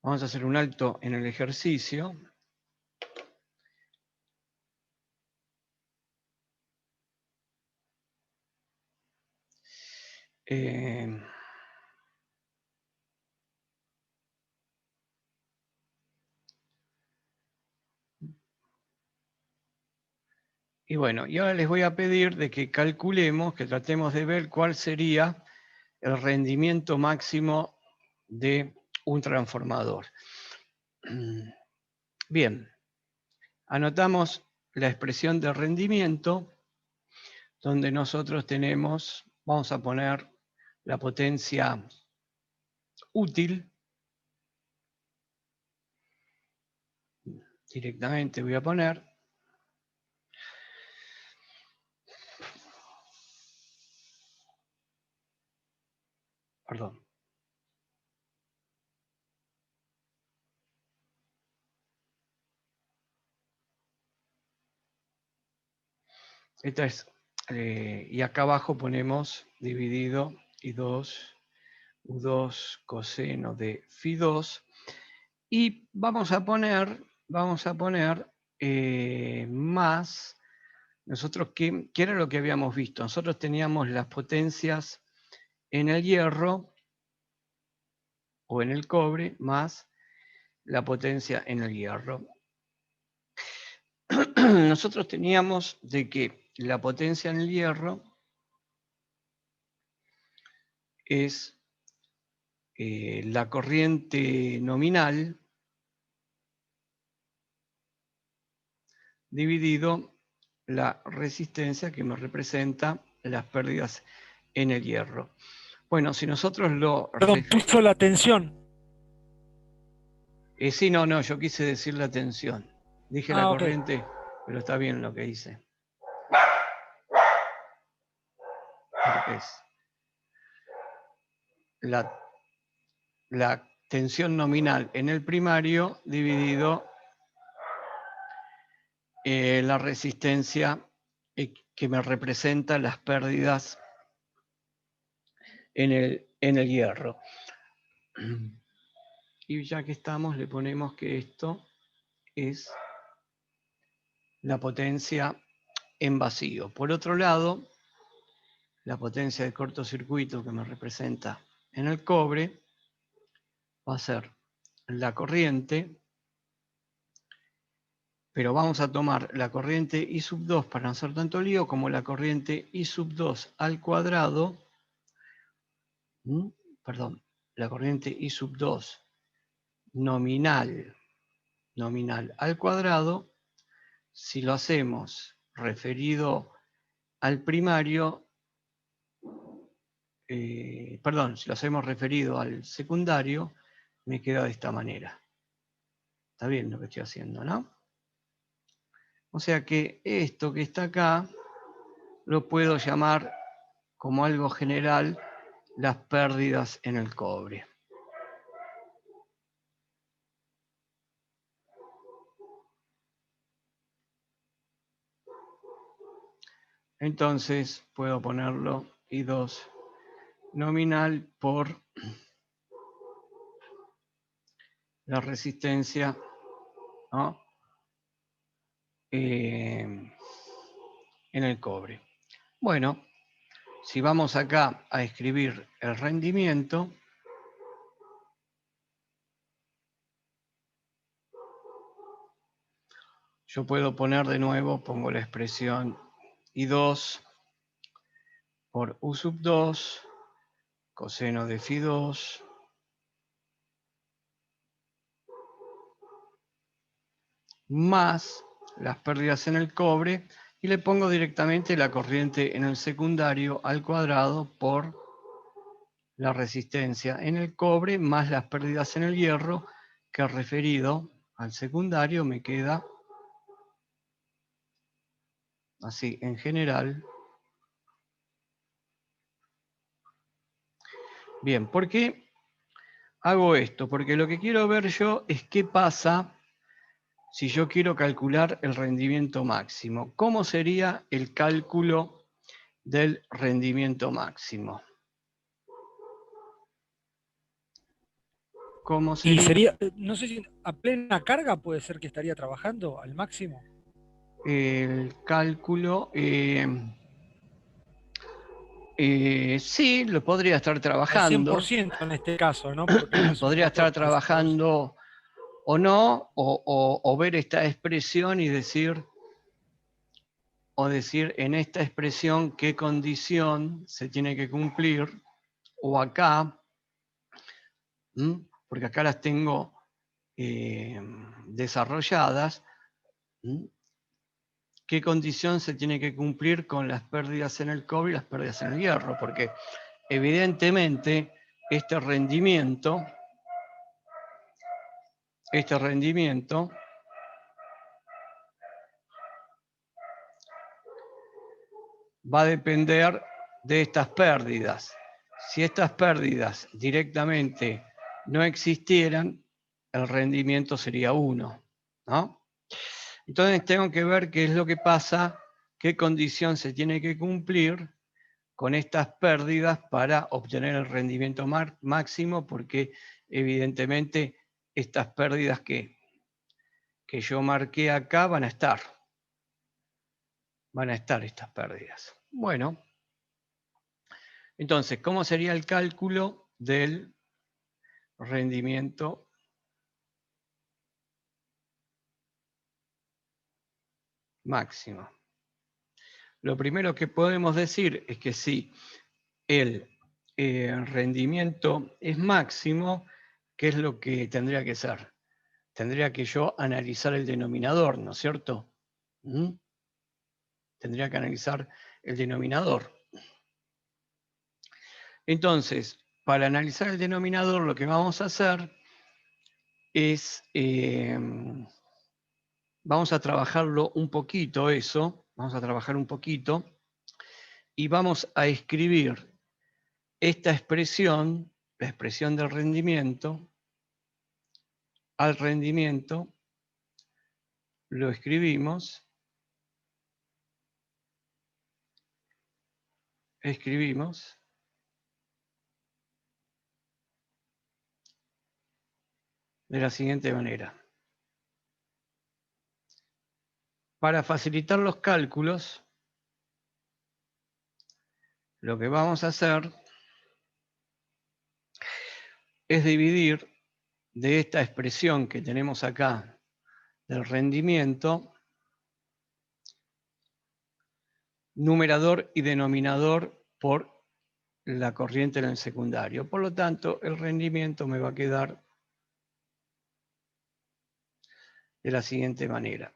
Vamos a hacer un alto en el ejercicio. Y bueno, y ahora les voy a pedir de que calculemos, que tratemos de ver cuál sería el rendimiento máximo de un transformador. Bien, anotamos la expresión de rendimiento, donde nosotros tenemos, vamos a poner la potencia útil. Directamente voy a poner. Perdón. Esta es, y acá abajo ponemos dividido I2, U2 coseno de Φ2. Y vamos a poner más, nosotros, ¿qué era lo que habíamos visto? Nosotros teníamos las potencias en el hierro o en el cobre más la potencia en el hierro. Nosotros teníamos de que la potencia en el hierro es la corriente nominal dividido la resistencia que me representa las pérdidas en el hierro. Bueno, si nosotros lo... Perdón, puso la tensión. sí, no, yo quise decir la tensión. Dije la corriente, okay, pero está bien lo que hice. Porque es la tensión nominal en el primario dividido la resistencia que me representa las pérdidas en el hierro. Y ya que estamos, le ponemos que esto es la potencia en vacío. Por otro lado, la potencia de cortocircuito que me representa en el cobre va a ser la corriente, pero vamos a tomar la corriente I sub 2 para no hacer tanto lío, como la corriente I sub 2 al cuadrado, perdón, la corriente I sub 2 nominal al cuadrado. Si lo hacemos referido al primario, perdón, si lo hacemos referido al secundario, me queda de esta manera. Está bien lo que estoy haciendo, ¿no? O sea que esto que está acá lo puedo llamar como algo general las pérdidas en el cobre. Entonces puedo ponerlo I2 nominal por la resistencia, ¿no? En el cobre. Bueno, si vamos acá a escribir el rendimiento, yo puedo poner de nuevo, pongo la expresión I2 por U sub 2 coseno de Φ2 más las pérdidas en el cobre, y le pongo directamente la corriente en el secundario al cuadrado por la resistencia en el cobre más las pérdidas en el hierro, que referido al secundario me queda así en general. Bien, ¿por qué hago esto? Porque lo que quiero ver yo es qué pasa si yo quiero calcular el rendimiento máximo. ¿Cómo sería el cálculo del rendimiento máximo? ¿Cómo Y sería? sería, no sé si a plena carga puede ser que estaría trabajando al máximo. El cálculo, sí, lo podría estar Al trabajando, 100% en este caso, ¿no? Porque no es un podría estar motor al 100%. trabajando o no, o ver esta expresión y decir, en esta expresión qué condición se tiene que cumplir, o acá, porque acá las tengo desarrolladas, qué condición se tiene que cumplir con las pérdidas en el cobre y las pérdidas en el hierro, porque evidentemente este rendimiento va a depender de estas pérdidas. Si estas pérdidas directamente no existieran, el rendimiento sería 1, ¿no? Entonces tengo que ver qué es lo que pasa, qué condición se tiene que cumplir con estas pérdidas para obtener el rendimiento máximo, porque evidentemente estas pérdidas que yo marqué acá van a estar estas pérdidas. Bueno, entonces, ¿cómo sería el cálculo del rendimiento máximo? Lo primero que podemos decir es que si el rendimiento es máximo, ¿qué es lo que tendría que ser? Tendría que yo analizar el denominador, ¿no es cierto? Tendría que analizar el denominador. Entonces, para analizar el denominador, lo que vamos a hacer es, vamos a trabajarlo un poquito eso, vamos a trabajar un poquito, y vamos a escribir esta expresión, la expresión del rendimiento, al rendimiento, lo escribimos de la siguiente manera. Para facilitar los cálculos, lo que vamos a hacer es dividir de esta expresión que tenemos acá del rendimiento, numerador y denominador por la corriente en el secundario. Por lo tanto, el rendimiento me va a quedar de la siguiente manera.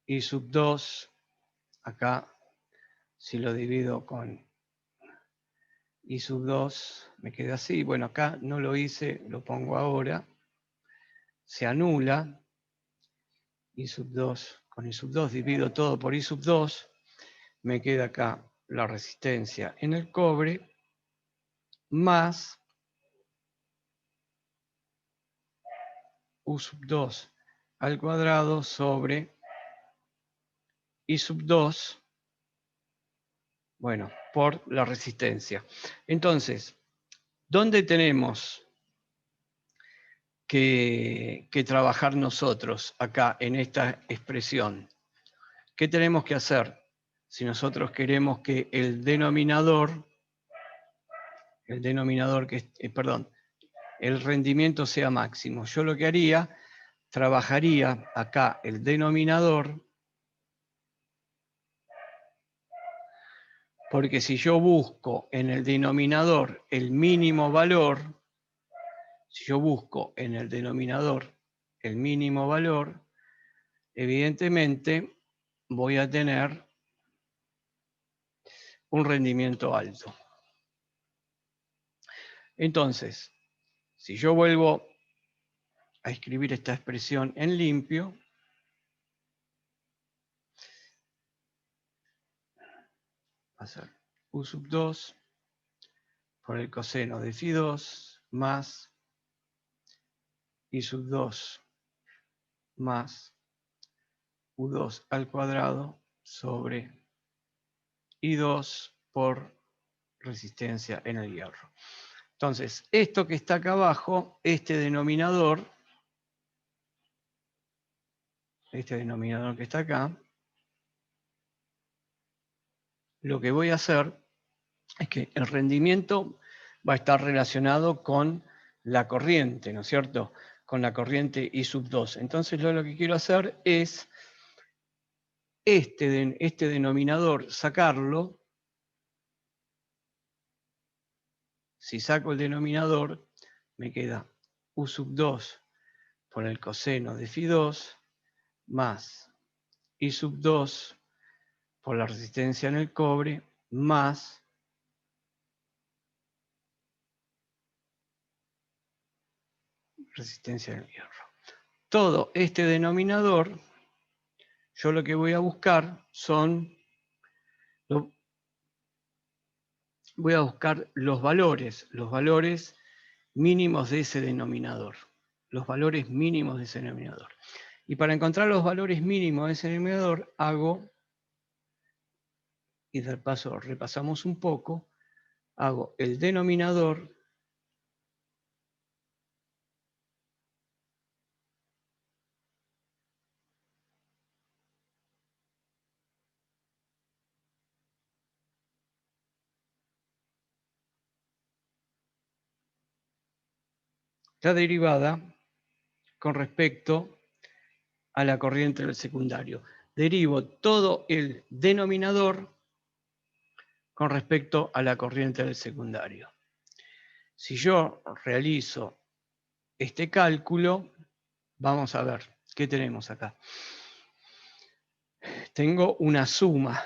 Y sub 2, acá, si lo divido con y sub 2, me queda así. Bueno, acá no lo hice, lo pongo ahora. Se anula. Y sub 2, con y sub 2 divido todo por y sub 2, me queda acá la resistencia en el cobre, más U sub 2 al cuadrado sobre I sub 2, bueno, por la resistencia. Entonces, ¿dónde tenemos que trabajar nosotros acá en esta expresión? ¿Qué tenemos que hacer si nosotros queremos que el denominador el rendimiento sea máximo? Yo lo que haría, trabajaría acá el denominador, porque si yo busco en el denominador el mínimo valor, evidentemente voy a tener un rendimiento alto. Entonces, si yo vuelvo a escribir esta expresión en limpio, va a ser U sub 2 por el coseno de phi 2 más I sub 2 más U2 al cuadrado sobre I2 por resistencia en el hierro. Entonces, esto que está acá abajo, este denominador que está acá, lo que voy a hacer es que el rendimiento va a estar relacionado con la corriente, ¿no es cierto? Con la corriente I sub 2. Entonces lo que quiero hacer es este denominador sacarlo. Si saco el denominador, me queda U sub 2 por el coseno de Φ 2 más I sub 2 por la resistencia en el cobre más resistencia en el hierro. Todo este denominador, yo lo que voy a buscar son, voy a buscar los valores mínimos de ese denominador. Los valores mínimos de ese denominador. Y para encontrar los valores mínimos de ese denominador, hago, y de paso repasamos un poco, hago el denominador la derivada con respecto a la corriente del secundario. Derivo todo el denominador con respecto a la corriente del secundario. Si yo realizo este cálculo, vamos a ver, ¿qué tenemos acá? Tengo una suma.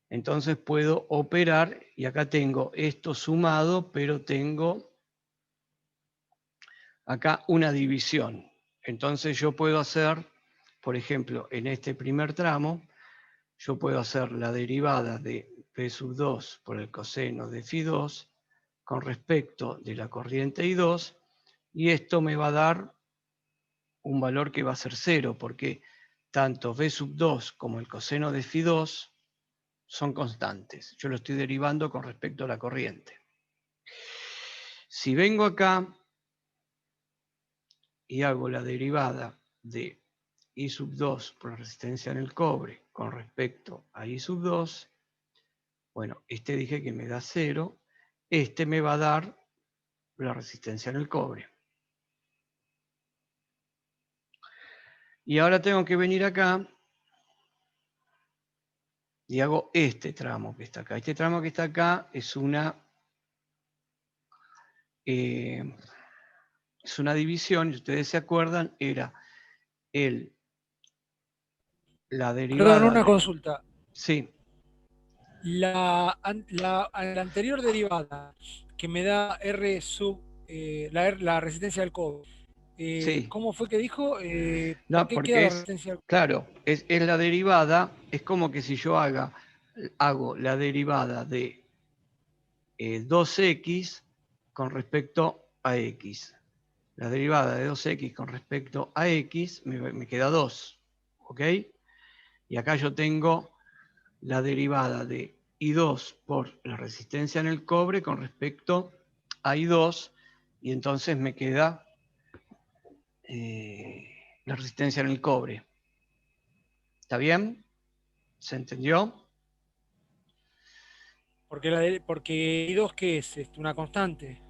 Entonces puedo operar, y acá tengo esto sumado, pero tengo acá una división. Entonces yo puedo hacer, por ejemplo, en este primer tramo, yo puedo hacer la derivada de P sub 2 por el coseno de Φ 2 con respecto de la corriente I2, y esto me va a dar un valor que va a ser 0, porque tanto V sub 2 como el coseno de Φ 2 son constantes. Yo lo estoy derivando con respecto a la corriente. Si vengo acá y hago la derivada de I sub 2 por la resistencia en el cobre con respecto a I sub 2, bueno, este dije que me da 0, este me va a dar la resistencia en el cobre. Y ahora tengo que venir acá y hago este tramo que está acá. Este tramo que está acá es una división, y ustedes se acuerdan, era la Perdón, derivada una de... consulta. Sí, La anterior derivada que me da R sub, la resistencia al cobre, sí. ¿cómo fue que dijo? ¿Por No, qué queda porque la es, resistencia al cobre? claro, es la derivada, es como que si yo hago la derivada de 2x con respecto a x. La derivada de 2x con respecto a x me queda 2, ¿ok? Y acá yo tengo la derivada de I2 por la resistencia en el cobre con respecto a I2, y entonces me queda la resistencia en el cobre. ¿Está bien? ¿Se entendió? Porque I2, ¿qué es? ¿Una constante?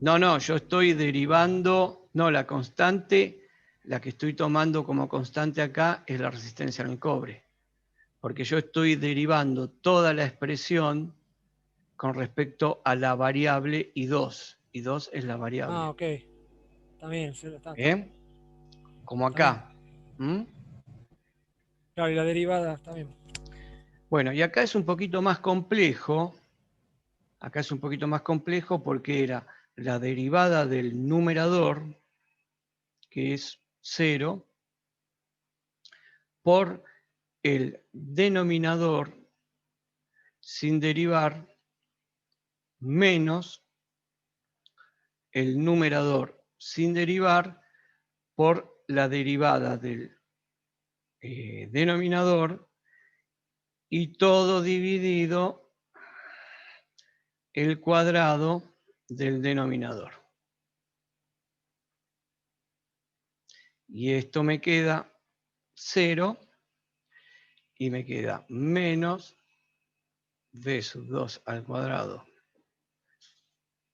No, yo estoy derivando, no, la constante, la que estoy tomando como constante acá es la resistencia en el cobre, porque yo estoy derivando toda la expresión con respecto a la variable I2. I2 es la Ah, variable. ok. Está bien, está bien. ¿Bien? Como Está bien. acá. ¿Mm? Claro, y la derivada, está bien. Bueno, y acá es un poquito más complejo. Acá es un poquito más complejo porque era la derivada del numerador, que es 0, por el denominador sin derivar menos el numerador sin derivar por la derivada del denominador y todo dividido el cuadrado del denominador. Y esto me queda 0 y me queda menos b sub 2 al cuadrado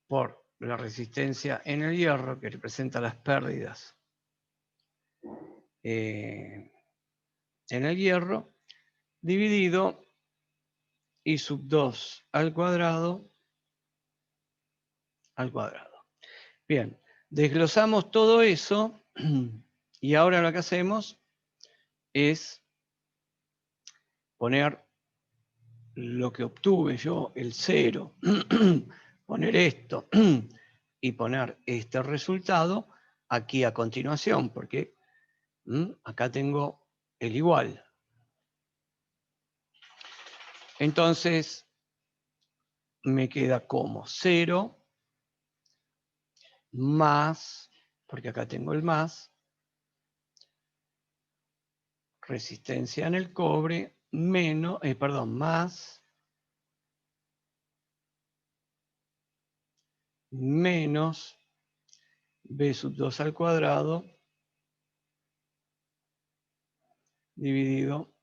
por la resistencia en el hierro, que representa las pérdidas en el hierro, dividido y sub 2 al cuadrado Bien, desglosamos todo eso y ahora lo que hacemos es poner lo que obtuve yo, el 0, poner esto y poner este resultado aquí a continuación, porque acá tengo el igual. Entonces me queda como 0 más, porque acá tengo el más, resistencia en el cobre, menos, más menos b sub 2 al cuadrado dividido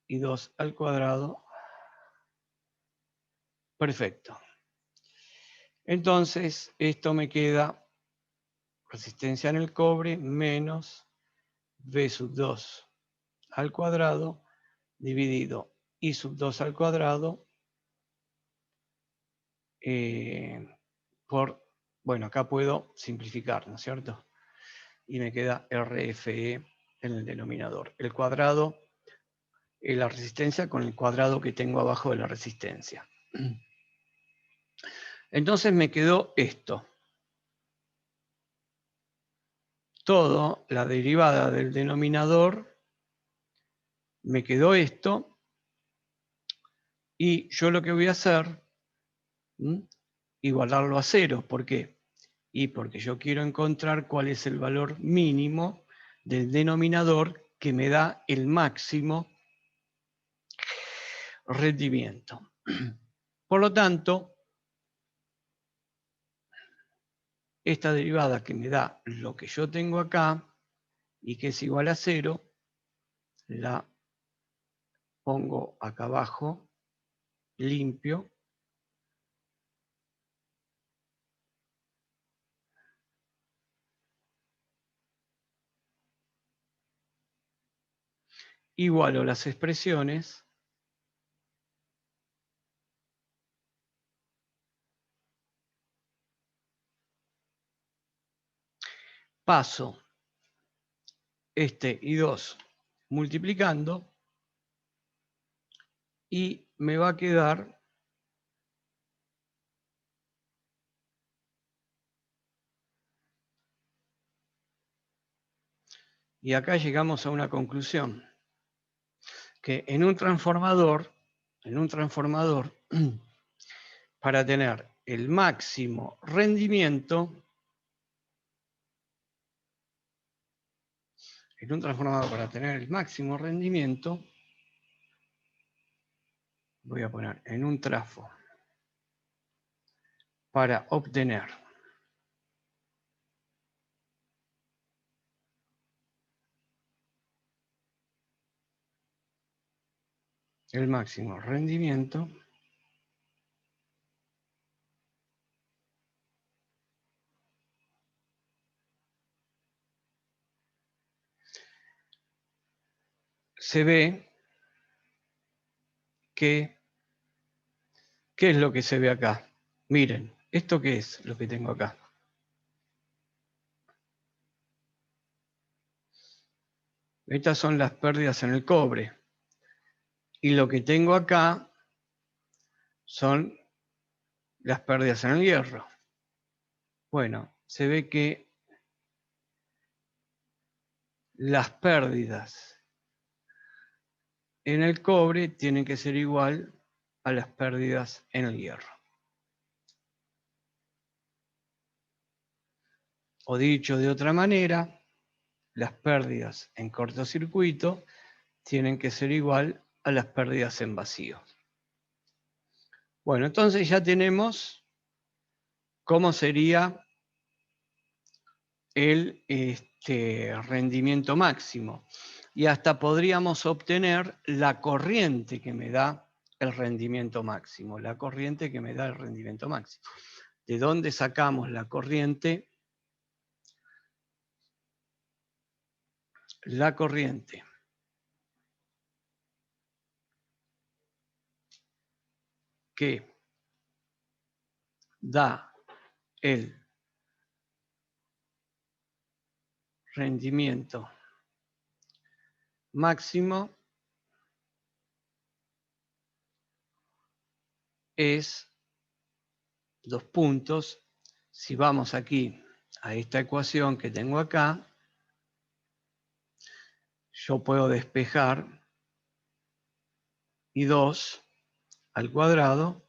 y 2 al cuadrado. Perfecto. Entonces, esto me queda resistencia en el cobre menos b sub 2 al cuadrado dividido i sub 2 al cuadrado por, bueno, acá puedo simplificar, ¿no es cierto? Y me queda RFE en el denominador. El cuadrado, la resistencia con el cuadrado que tengo abajo de la resistencia. Entonces me quedó esto. Todo, la derivada del denominador, me quedó esto. Y yo lo que voy a hacer, igualarlo a 0. ¿Por qué? Y porque yo quiero encontrar cuál es el valor mínimo del denominador que me da el máximo rendimiento. Por lo tanto, esta derivada que me da lo que yo tengo acá y que es igual a 0, la pongo acá abajo, limpio. Igualo las expresiones. Paso este y 2 multiplicando y me va a quedar y acá llegamos a una conclusión, que en un transformador, para tener el máximo rendimiento, voy a poner en un trafo para obtener el máximo rendimiento, se ve que, ¿qué es lo que se ve acá? Miren, ¿esto qué es lo que tengo acá? Estas son las pérdidas en el cobre. Y lo que tengo acá son las pérdidas en el hierro. Bueno, se ve que las pérdidas en el cobre tienen que ser igual a las pérdidas en el hierro. O dicho de otra manera, las pérdidas en cortocircuito tienen que ser igual a las pérdidas en vacío. Bueno, entonces ya tenemos cómo sería el rendimiento máximo. Y hasta podríamos obtener la corriente que me da el rendimiento máximo. La corriente que me da el rendimiento máximo. ¿De dónde sacamos la corriente? La corriente que da el rendimiento máximo es 2 puntos. Si vamos aquí a esta ecuación que tengo acá, yo puedo despejar I2 al cuadrado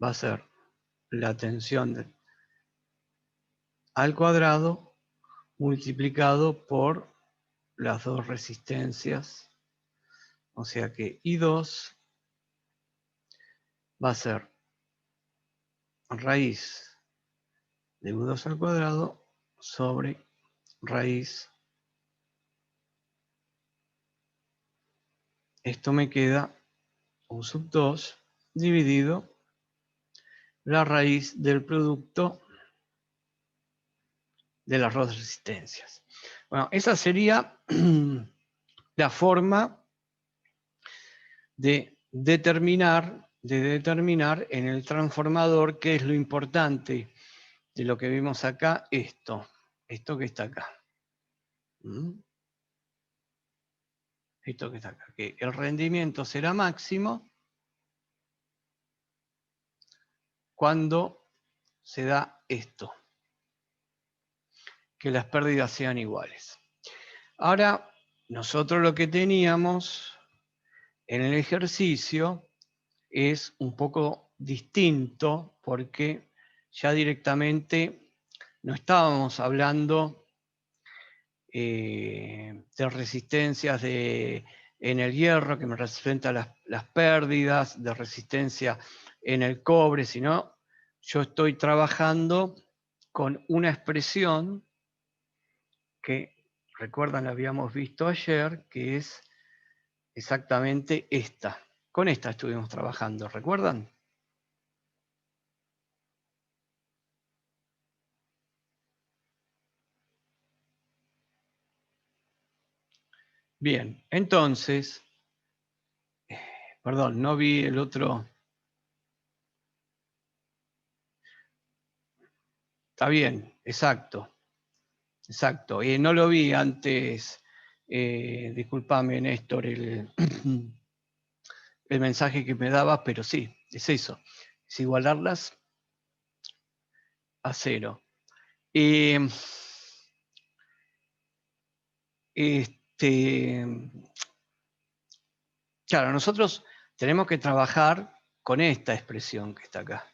va a ser la tensión al cuadrado multiplicado por las dos resistencias. O sea que I2 va a ser raíz de U2 al cuadrado sobre raíz. Esto me queda U sub 2 dividido la raíz del producto de las dos resistencias. Bueno, esa sería la forma de determinar en el transformador qué es lo importante de lo que vimos acá, esto que está acá. Esto que está acá, que el rendimiento será máximo cuando se da esto, que las pérdidas sean iguales. Ahora, nosotros lo que teníamos en el ejercicio es un poco distinto porque ya directamente no estábamos hablando de resistencias en el hierro que me representa las pérdidas, de resistencia en el cobre, sino yo estoy trabajando con una expresión que, recuerdan, la habíamos visto ayer, que es exactamente esta. Con esta estuvimos trabajando, ¿recuerdan? Bien, entonces, perdón, no vi el otro. Está bien, exacto. Exacto. No lo vi antes, discúlpame, Néstor, el mensaje que me dabas, pero sí, es eso. Es igualarlas a 0. Claro, nosotros tenemos que trabajar con esta expresión que está acá,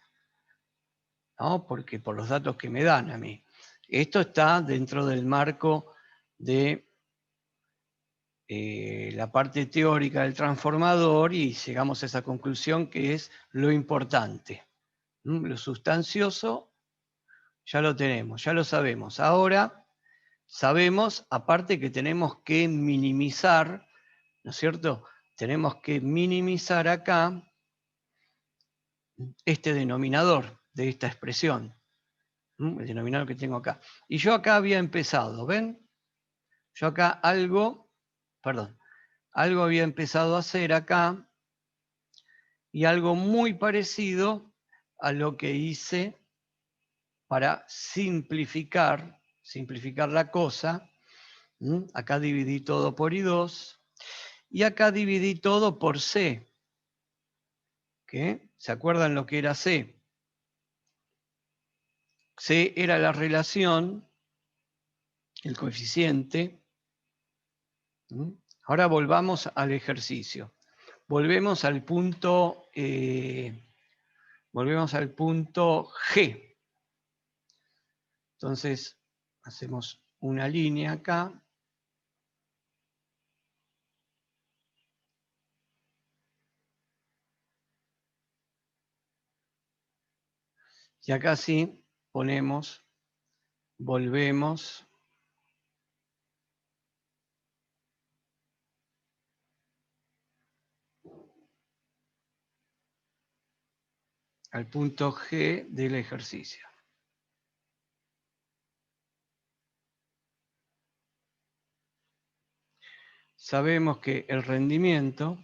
¿no? Porque por los datos que me dan a mí. Esto está dentro del marco de la parte teórica del transformador y llegamos a esa conclusión que es lo importante. Lo sustancioso ya lo tenemos, ya lo sabemos. Ahora sabemos, aparte, que tenemos que minimizar, ¿no es cierto? Tenemos que minimizar acá este denominador de esta expresión, el denominador que tengo acá. Y yo acá había empezado, ¿ven? Yo acá algo había empezado a hacer acá y algo muy parecido a lo que hice para simplificar la cosa. Acá dividí todo por I2 y acá dividí todo por C. ¿Qué? ¿Se acuerdan lo que era C? C era la relación, el coeficiente. Ahora volvamos al ejercicio. Volvemos al punto G. Entonces, hacemos una línea acá. Y acá sí ponemos, volvemos al punto G del ejercicio. Sabemos que el rendimiento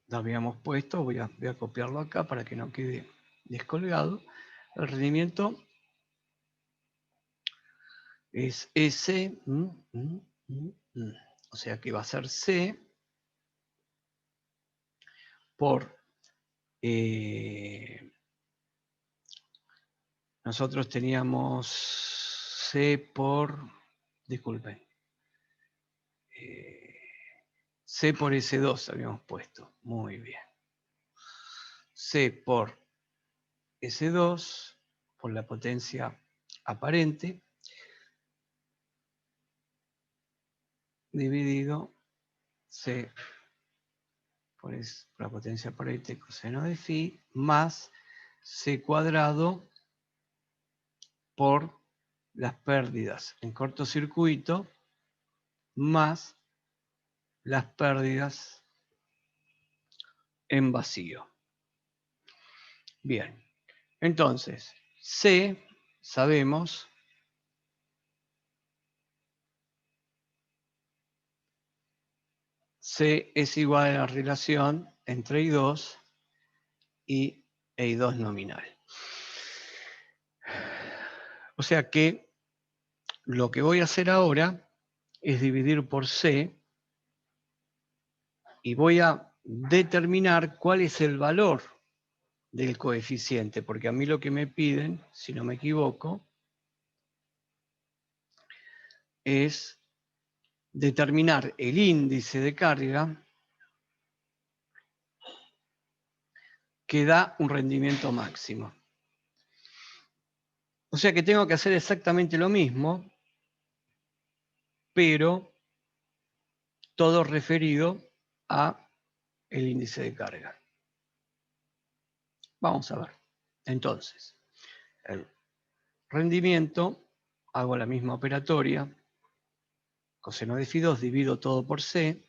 lo habíamos puesto, voy a copiarlo acá para que no quede descolgado. El rendimiento es S, o sea que va a ser C por, nosotros teníamos C por, disculpen, C por S2 habíamos puesto, muy bien. C por S2 por la potencia aparente dividido C por la potencia aparente coseno de phi más C cuadrado por las pérdidas en cortocircuito más las pérdidas en vacío. Bien, entonces C sabemos C es igual a la relación entre I2 y I2 nominal. O sea que lo que voy a hacer ahora es dividir por C y voy a determinar cuál es el valor del coeficiente, porque a mí lo que me piden, si no me equivoco, es determinar el índice de carga que da un rendimiento máximo. O sea que tengo que hacer exactamente lo mismo, pero todo referido a el índice de carga. Vamos a ver. Entonces, el rendimiento, hago la misma operatoria, coseno de phi 2 divido todo por C.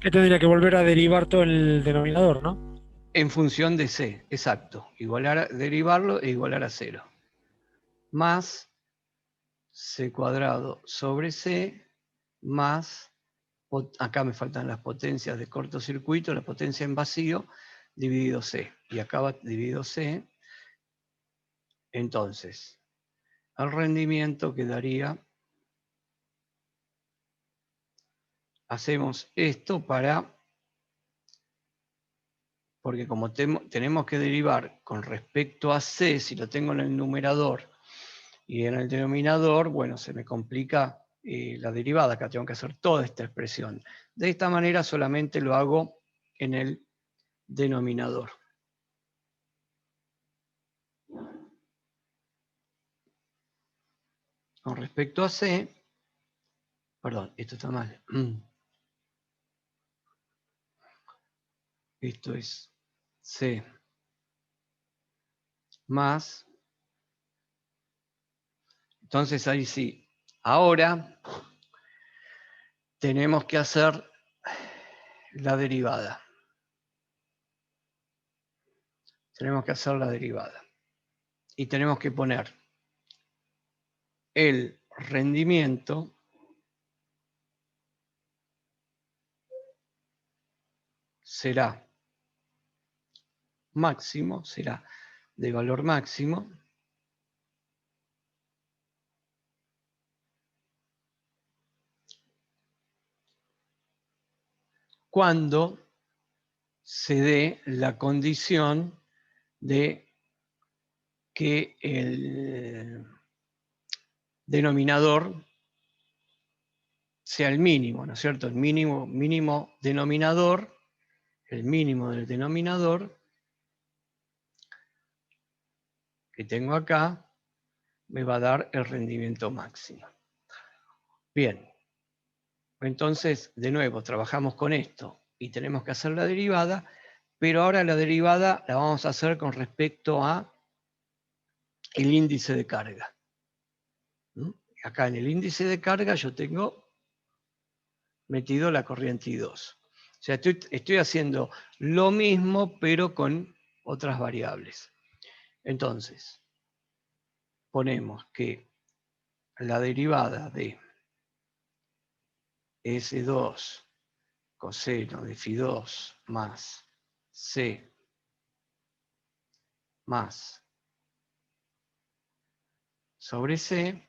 Que tendría que volver a derivar todo el denominador, ¿no? En función de C, exacto. Derivarlo e igualar a 0. Más C cuadrado sobre C más, acá me faltan las potencias de cortocircuito, la potencia en vacío, dividido C. Y acá va dividido C. Entonces, el rendimiento quedaría, hacemos esto porque como tenemos que derivar con respecto a C, si lo tengo en el numerador y en el denominador, bueno, se me complica la derivada, acá tengo que hacer toda esta expresión. De esta manera solamente lo hago en el denominador. Con respecto a C, perdón, esto está mal. Esto es C más. Entonces ahí sí. Ahora tenemos que hacer la derivada. Tenemos que hacer la derivada. Y tenemos que poner el rendimiento será máximo, será de valor máximo, cuando se dé la condición de que el denominador sea el mínimo, ¿no es cierto? El mínimo denominador el mínimo del denominador que tengo acá me va a dar el rendimiento máximo. Bien, entonces de nuevo trabajamos con esto y tenemos que hacer la derivada, pero ahora la derivada la vamos a hacer con respecto a el índice de carga. Acá en el índice de carga yo tengo metido la corriente I2. O sea, estoy haciendo lo mismo, pero con otras variables. Entonces, ponemos que la derivada de S2 coseno de Φ2 más C más sobre C,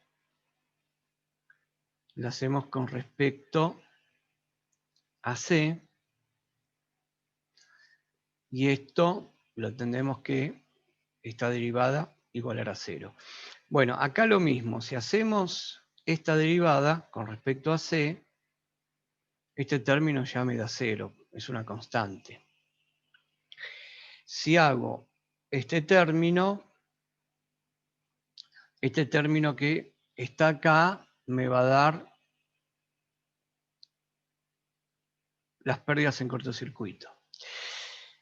la hacemos con respecto a C, y esto lo tendremos que esta derivada igualar a 0. Bueno, acá lo mismo, si hacemos esta derivada con respecto a C, este término ya me da 0, es una constante. Si hago este término que está acá me va a dar las pérdidas en cortocircuito.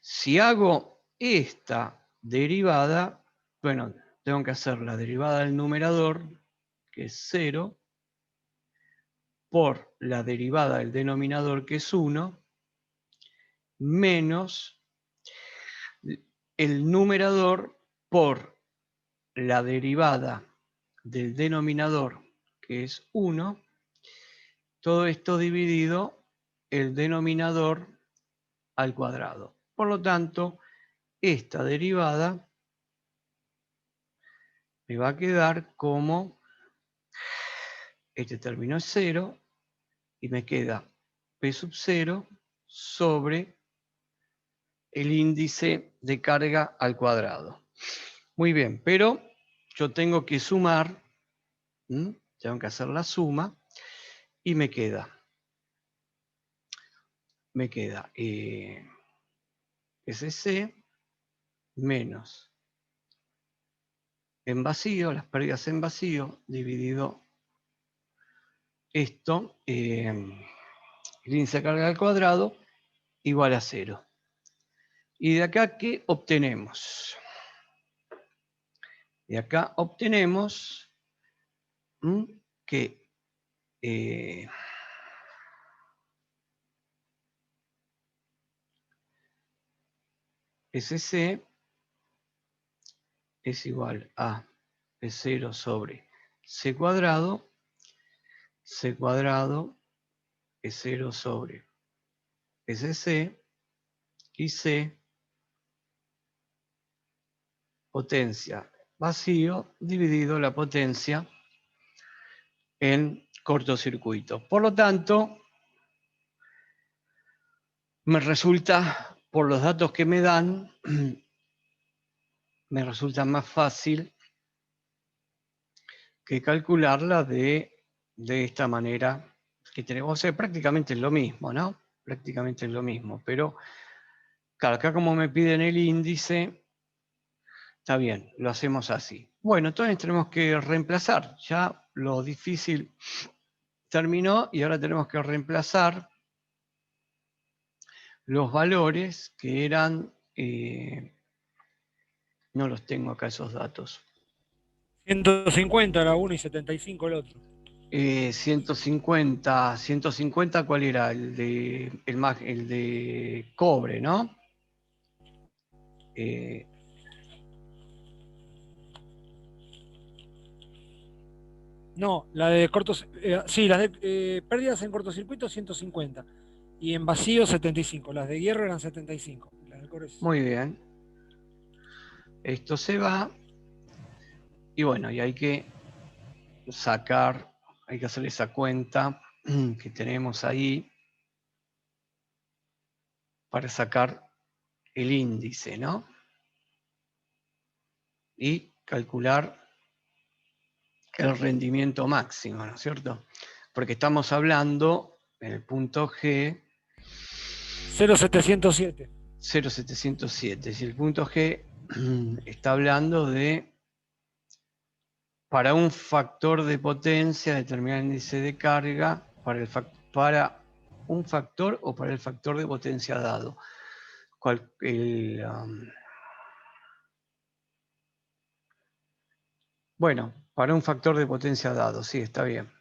Si hago esta derivada, bueno, tengo que hacer la derivada del numerador, que es 0, por la derivada del denominador, que es 1, menos el numerador por la derivada del denominador, que es 1, todo esto dividido el denominador al cuadrado. Por lo tanto, esta derivada me va a quedar como, este término es 0, y me queda P sub 0 sobre el índice de carga al cuadrado. Muy bien, pero yo tengo que sumar, tengo que hacer la suma, y me queda SC menos en vacío, las pérdidas en vacío, dividido esto, el índice de carga al cuadrado, igual a 0. Y de acá, ¿qué obtenemos? De acá obtenemos que SC es igual a P0 sobre C cuadrado es 0 sobre SC, y C potencia vacío dividido la potencia en cortocircuito. Por lo tanto, me resulta, por los datos que me dan, me resulta más fácil que calcularla de esta manera que tenemos. O sea, prácticamente es lo mismo, ¿no? Prácticamente es lo mismo, pero claro, acá como me piden el índice, está bien, lo hacemos así. Bueno, entonces tenemos que reemplazar. Ya lo difícil terminó y ahora tenemos que reemplazar los valores que eran, no los tengo acá esos datos. 150 la uno y 75 el otro. 150, ¿cuál era? El de cobre, ¿no? No, la de cortos, sí, las de pérdidas en cortocircuito 150 y en vacío 75. Las de hierro eran 75. Las de cobre Muy bien. Esto se va y bueno, y hay que sacar, hay que hacer esa cuenta que tenemos ahí para sacar el índice, ¿no? Y calcular el rendimiento máximo, ¿no es cierto? Porque estamos hablando en el punto G 0,707. 0,707. Si el punto G está hablando de para un factor de potencia determinar el índice de carga para un factor o para el factor de potencia dado. Bueno, para un factor de potencia dado, sí, está bien.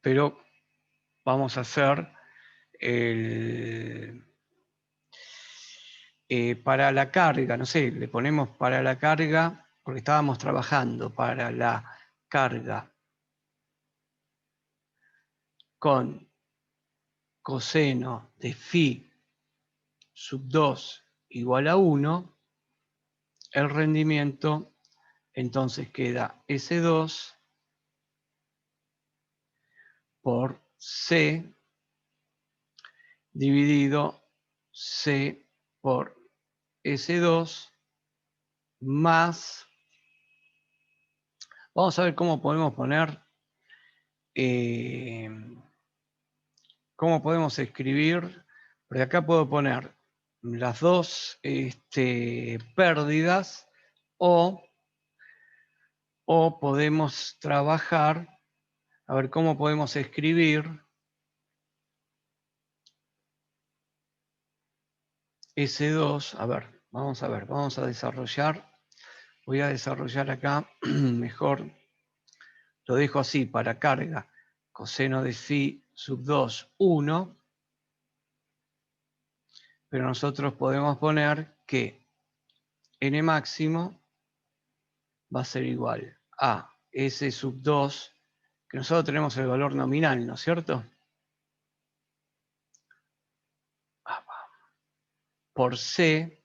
Pero vamos a hacer para la carga, no sé, le ponemos para la carga, porque estábamos trabajando para la carga con coseno de phi sub 2 igual a 1, el rendimiento entonces queda S2 por C dividido C por S2 más, vamos a ver cómo podemos poner, cómo podemos escribir, porque acá puedo poner las dos pérdidas o podemos trabajar, a ver cómo podemos escribir S2, a ver, vamos a desarrollar, voy a desarrollar acá mejor, lo dejo así, para carga, coseno de phi sub 2, 1, pero nosotros podemos poner que n máximo va a ser igual a S sub 2, que nosotros tenemos el valor nominal, ¿no es cierto? Por C